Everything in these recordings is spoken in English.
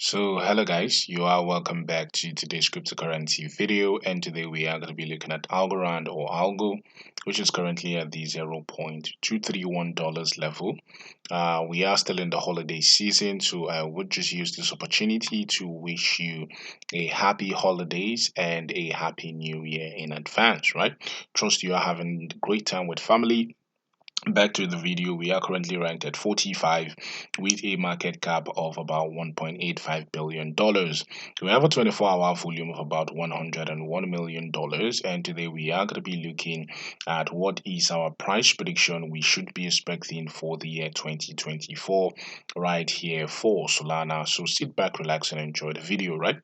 So hello guys, you are welcome back to today's cryptocurrency video, and today we are going to be looking at Algorand or Algo, which is currently at the $0.231 level. We are still in the holiday season, so I would just use this opportunity to wish you a happy holidays and a happy new year in advance, right? Trust you are having a great time with family. Back to the video, we are currently ranked at 45 with a market cap of about $1.85 billion. We have a 24-hour volume of about $101 million, and today we are going to be looking at what is our price prediction we should be expecting for the year 2024 right here for Solana. So sit back, relax, and enjoy the video, right?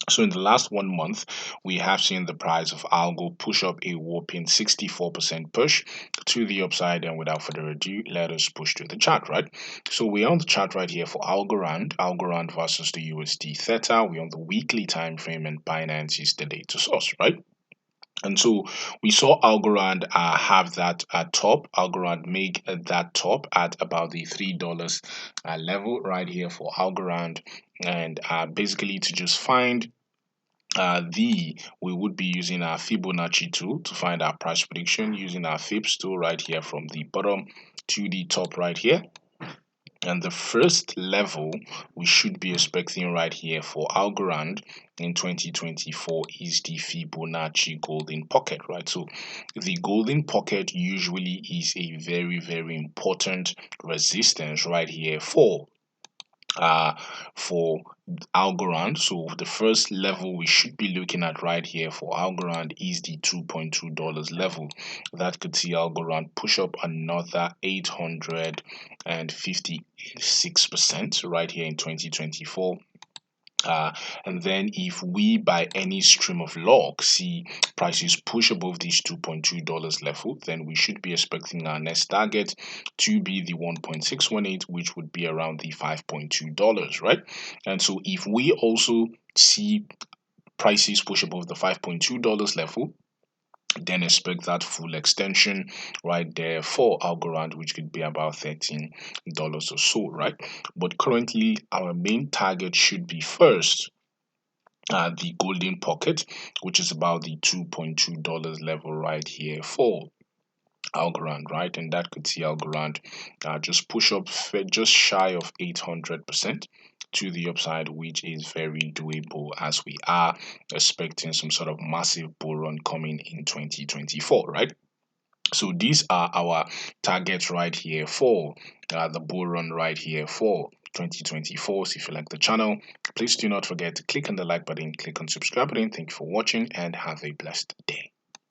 So in the last 1 month, we have seen the price of Algo push up a whopping 64% push to the upside. And without further ado, let us push to the chart, right? So we're on the chart right here for Algorand versus the USD Theta. We're on the weekly time frame, and Binance is the data source, right? And so we saw Algorand have that top. Algorand make that top at about the $3 level right here for Algorand. And basically to just find we would be using our Fibonacci tool to find our price prediction using our Fibs tool right here from the bottom to the top right here. And the first level we should be expecting right here for Algorand in 2024 is the Fibonacci golden pocket, right? So the golden pocket usually is a very, very important resistance right here for Algorand. So the first level we should be looking at right here for Algorand is the $2.2 level. That could see Algorand push up another 856% right here in 2024. And then if we by any stream of luck see prices push above this $2.2 level, then we should be expecting our next target to be the 1.618, which would be around the $5.2, right? And so if we also see prices push above the $5.2 level, then expect that full extension right there for Algorand, which could be about $13 or so, right? But currently our main target should be first the golden pocket, which is about the $2.2 level right here for Algorand, right? And that could see Algorand just push up just shy of 800% to the upside, which is very doable as we are expecting some sort of massive bull run coming in 2024, right? So these are our targets right here for the bull run right here for 2024. So if you like the channel, please do not forget to click on the like button, click on subscribe button. Thank you for watching and have a blessed day.